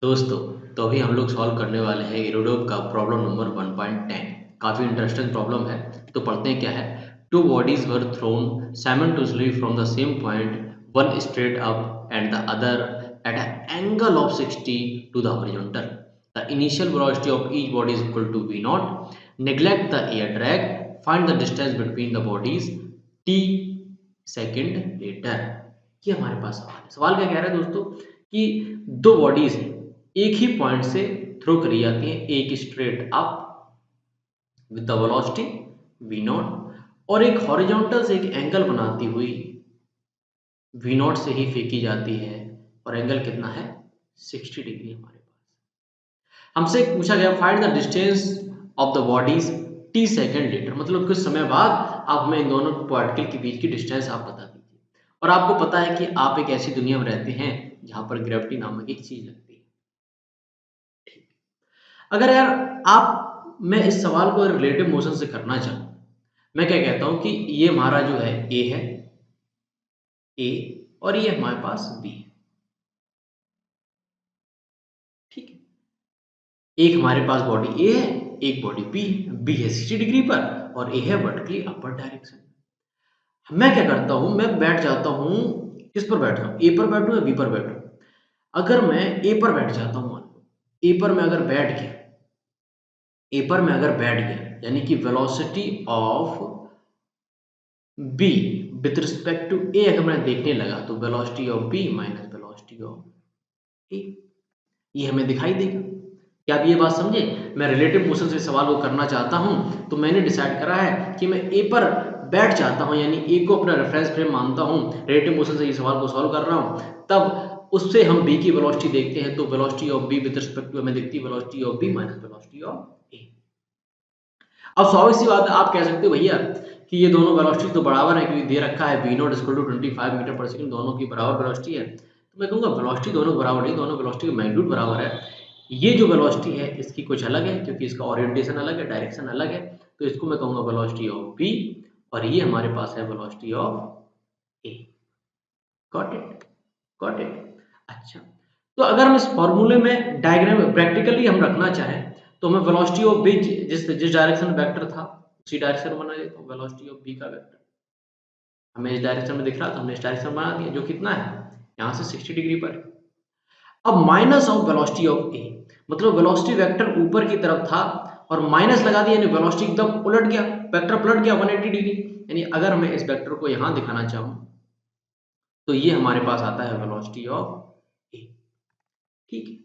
दोस्तों, तो अभी हम लोग सॉल्व करने वाले हैं एरोडोप का प्रॉब्लम नंबर 1.10। काफ़ी इंटरेस्टिंग प्रॉब्लम है। तो पढ़ते हैं क्या है। Two bodies were thrown simultaneously from the same point, one straight up and the other at an angle of 60 to the horizontal. The initial velocity of each body is equal to v naught. Neglect the air drag. Find the distance between the bodies t second later. ये हमारे पास सवाल है। सवाल क्या कह रहा है दोस्तों कि दो बॉडीज हैं, एक ही पॉइंट से थ्रो करी जाती हैं, एक straight up with the velocity v not और एक हॉरिजॉन्टल से एक एंगल बनाती हुई v नॉट से ही फेंकी जाती है और एंगल कितना है 60 डिग्री हमारे पास। हमसे पूछा गया find the distance of the bodies t second later, मतलब कुछ समय बाद आप हमें इन दोनों पार्टिकल के बीच की डिस्टेंस आप बता दीजिए। और आपको पता है कि आप एक ऐसी दुनिया में रहते हैं जहां पर ग्रेविटी नामक एक चीज लगती है। अगर यार आप मैं इस सवाल को रिलेटिव मोशन से करना चाहूँ, मैं क्या कहता हूँ कि ये हमारा जो है ए है, ए, और ये हमारे पास बी है। ठीक है, एक हमारे पास बॉडी ए है, एक बॉडी बी है। बी है 60 डिग्री पर और ए है वर्टिकली अपर डायरेक्शन। मैं क्या करता हूँ, मैं बैठ जाता हूँ, किस पर बैठ जाऊँ, ए पर बैठूँ या बी पर बैठूँ। अगर मैं ए पर बैठ जाता हूँ, मान लो ए पर मैं अगर बैठ गया, ए पर मैं अगर बैठ गया, यानी कि velocity of B with respect to A अगर मैं देखने लगा, तो velocity of B minus velocity of A, ये हमें दिखाई देगा। क्या आप ये बात समझे? मैं रिलेटिव मोशन से सवाल को करना चाहता हूं, तो मैंने डिसाइड करा है कि मैं ए पर बैठ जाता हूं, यानी ए को अपना रेफरेंस फ्रेम मानता हूं, रिलेटिव मोशन से ये सवाल को सॉल्व कर रहा हूं। तब उससे हम बी की वेलोसिटी देखते हैं, तो velocity of B with respect to हमें दिखती है velocity of B minus velocity of A. अब स्वाभाविक सी बात है, आप कह सकते हो भैया कि ये दोनों वेलोसिटी तो बराबर है, क्योंकि दे रखा है v not equal to 25 metre per second, दोनों की बराबर वेलोसिटी है। तो मैं कहूँगा वेलोसिटी दोनों बराबर नहीं, दोनों वेलोसिटी का मैग्नीट्यूड बराबर है। ये जो वेलोसिटी है इसकी कुछ अलग है, क्योंकि इसका ओरिएंटेशन अलग है, डायरेक्शन अलग है, तो इसको मैं कहूँगा वेलोसिटी ऑफ v, और ये हमारे पास है velocity of a। Got it? Got it? अच्छा, तो अगर हम इस फॉर्मूले में डायग्राम प्रैक्टिकली हम रखना चाहें, तो हमें वेलोसिटी ऑफ बी जिस जिस डायरेक्शन में वेक्टर था उसी डायरेक्शन में बना देता हूँ। वेलोसिटी ऑफ बी का वेक्टर हमें इस डायरेक्शन में दिख रहा था, हमने इस डायरेक्शन में बना दिया, जो कितना है यहाँ से 60 डिग्री पर है। अब माइनस ऑफ वेलोसिटी ऑफ ए, मतलब वेलोसिटी वेक्टर ऊपर की तरफ था और माइनस लगा दिया, यानी वेलोसिटी एकदम उलट गया, वेक्टर पलट गया 180 डिग्री। यानी अगर मैं इस वेक्टर को यहाँ दिखाना चाहूँ, तो ये हमारे पास आता है वेलोसिटी ऑफ ए। ठीक है,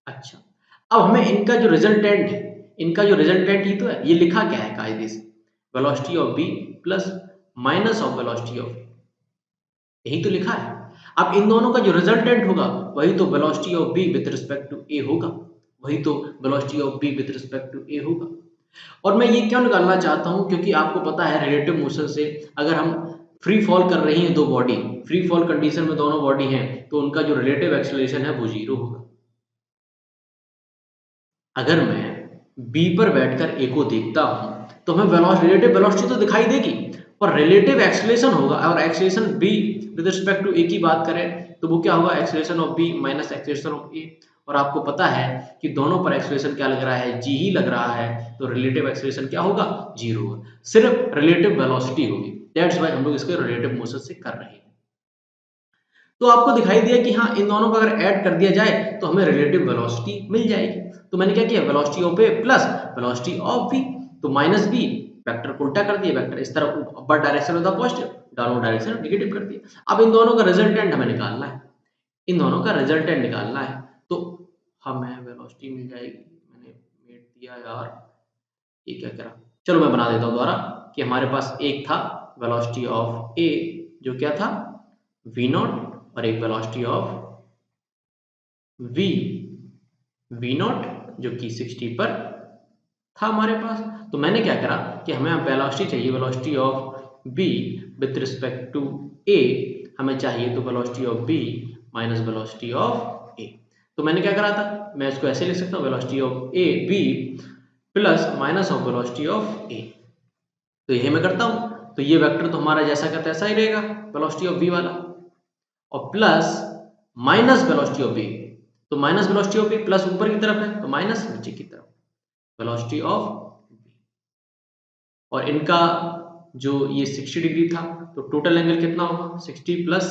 अच्छा, अब हमें इनका जो रिजल्टेंट है, इनका जो रिजल्टेंट ही तो है, ये लिखा क्या है कायदे से, velocity of B plus minus of velocity of A, यही तो लिखा है। अब इन दोनों का जो रिजल्टेंट होगा वही तो velocity of B with respect to A होगा, वही तो velocity of B with respect to A होगा। और मैं ये क्यों निकालना चाहता हूं, क्योंकि आपको पता है रिलेटिव मोशन से अगर हम फ्री फॉल कर रही हैं दो बॉडी, फ्री फॉल कंडीशन में दोनों बॉडी हैं, तो उनका जो रिलेटिव एक्सेलरेशन है वो 0 होगा। अगर मैं बी पर बैठकर ए को देखता हूं, तो हमें रिलेटिव वेलोसिटी तो दिखाई देगी, पर रिलेटिव एक्सेलरेशन होगा, और acceleration B with respect to A की बात करें तो वो क्या होगा, acceleration of B minus acceleration of A. और आपको पता है कि दोनों पर एक्सेलरेशन क्या लग रहा है, जी ही लग रहा है, तो रिलेटिव एक्सेलरेशन क्या होगा, 0 होगा, सिर्फ रिलेटिव वेलोसिटी होगी। दैट्स व्हाई हम लोग इसको रिलेटिव मोशन से कर रहे हैं। तो आपको दिखाई दिया कि हाँ, इन दोनों को अगर ऐड कर दिया जाए तो हमें रिलेटिव वेलोसिटी मिल जाएगी। तो मैंने क्या किया, velocity of A plus velocity of B, तो माइनस बी, वेक्टर को उल्टा कर दिया, वेक्टर इस तरफ अपर डायरेक्शन में था पॉजिटिव, डाउनवर्ड डायरेक्शन में नेगेटिव कर दिया। अब इन दोनों का रिजल्टेंट हमें निकालना है, इन दोनों का रिजल्टेंट निकालना है, तो हमें वेलोसिटी मिल जाएगी। मैंने मेट दिया यार, ये क्या करा, चलो मैं बना देता हूँ दोबारा, कि हमारे पास एक था वेलोसिटी ऑफ ए जो क्या था v नॉट, और एक velocity of v v not जो कि 60 पर था हमारे पास। तो मैंने क्या करा कि हमें वेलोसिटी चाहिए, velocity of v with respect to a हमें चाहिए, तो velocity of b minus velocity of a। तो मैंने क्या करा था, मैं इसको ऐसे लिख सकता हूँ, velocity of a b plus minus of velocity of a। तो यही मैं करता हूँ, तो ये वेक्टर तो हमारा जैसा का तैसा ही रहेगा, वेलोसिटी ऑफ v वाला, और plus minus velocity of B, तो minus velocity of A plus ऊपर की तरफ है तो माइनस नीचे की तरफ वेलोसिटी ऑफ बी। और इनका जो ये 60 डिग्री था तो टोटल एंगल कितना होगा 60 प्लस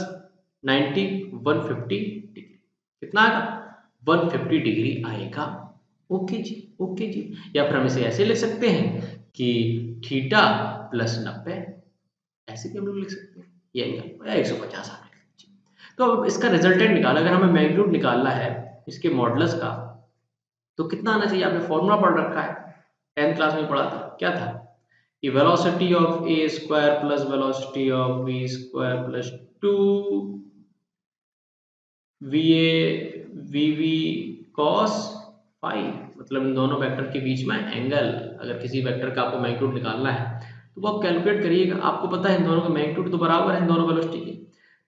90 150 डिग्री कितना आएगा 150 डिग्री आएगा। ओके जी ओके जी। या फिर हम इसे ऐसे लिख सकते हैं कि थीटा प्लस 90 ऐसे भी हम लोग लिख सकते हैं ये एंगल या 150 आ गया। तो अब इसका रिजल्टेंट निकाला अगर हमें मैग्नीट्यूड निकालना है इसके मॉडुलस का तो कितना आना चाहिए आपने फॉर्मूला पढ़ रखा है 10th क्लास में पढ़ा था क्या था कि velocity of a square plus velocity of b square plus 2 v a v v cos phi मतलब इन दोनों वेक्टर के बीच में एंगल अगर किसी वेक्टर का आपको मैग्नीट्यूड निकालना है तो वो आप कैलकुलेट करिएगा आपको पता है इन दोनों का मैग्नीट्यूड तो बराबर है इन दोनों वेलोसिटी के।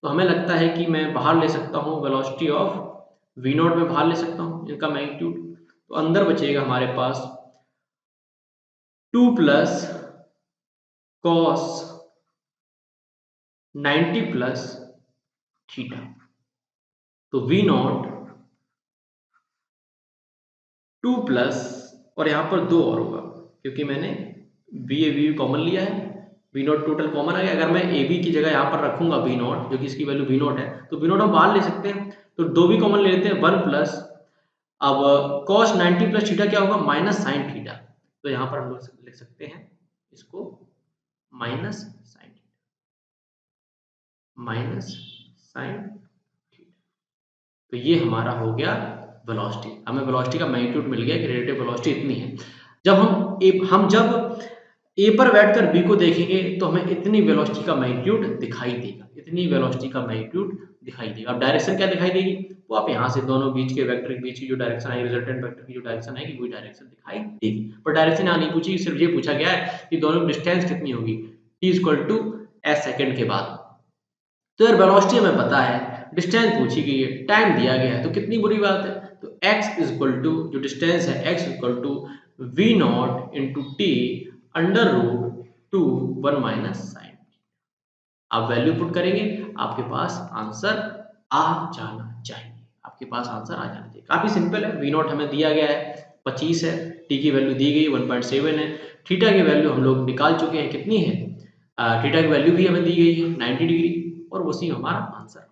तो हमें लगता है कि मैं बाहर ले सकता हूँ वेलोसिटी ऑफ वी नॉट में बाहर ले सकता हूँ इनका मैग्नीट्यूड तो अंदर बचेगा हमारे पास 2 प्लस कॉस 90 प्लस थीटा तो वी नॉट 2 प्लस और यहाँ पर 2 और होगा क्योंकि मैंने वी कॉमन लिया है वी नॉट टोटल कॉमन आ गया। अगर मैं ए बी की जगह यहाँ पर रखूंगा वी नॉट जो कि इसकी वैल्यू वी नॉट है तो वी नॉट हम बाहर ले सकते हैं तो 2 भी कॉमन ले लेते हैं 1 प्लस अब cos 90 प्लस थीटा क्या होगा माइनस साइन थीटा तो यहाँ पर हम लोग लिख सकते हैं इसको माइनस साइन थीटा। तो ये हमारा हो गया वेलोसिटी हमें वेलोसिटी का मैग्नीट्यूड मिल गया कि रिलेटिव वेलोसिटी इतनी है। जब हम जब ए पर बैठकर बी को देखेंगे तो हमें इतनी वेलोसिटी का मैग्नीट्यूड दिखाई देगा इतनी वेलोसिटी का मैग्नीट्यूड दिखाई देगा। अब डायरेक्शन क्या दिखाई देगी वो आप यहाँ से दोनों बीच के वेक्टर के बीच की जो डायरेक्शन आएगी रिजल्टेंट वेक्टर की जो डायरेक्शन आएगी वही डायरेक्शन दिखाई देगी। पर डायरेक्शन यहाँ नहीं पूछी सिर्फ ये पूछा गया है कि दोनों की डिस्टेंस कितनी होगी t equal to s second के बाद। तो यार वेलोसिटी हमें पता है डिस्टेंस पूछी गई है टाइम दिया गया है तो कितनी बुरी बात है तो x इक्वल टू जो डिस्टेंस है x equal to v not into t under root 2 1 minus sine. आप वैल्यू पुट करेंगे आपके पास आंसर आ जाना चाहिए आपके पास आंसर आ जाना चाहिए। काफी सिंपल है वी नॉट हमें दिया गया है 25 है टी की वैल्यू दी गई 1.7 है थीटा की वैल्यू हम लोग निकाल चुके हैं कितनी है थीटा की वैल्यू भी हमें दी गई है 90 डिग्री और उसी हमारा आंसर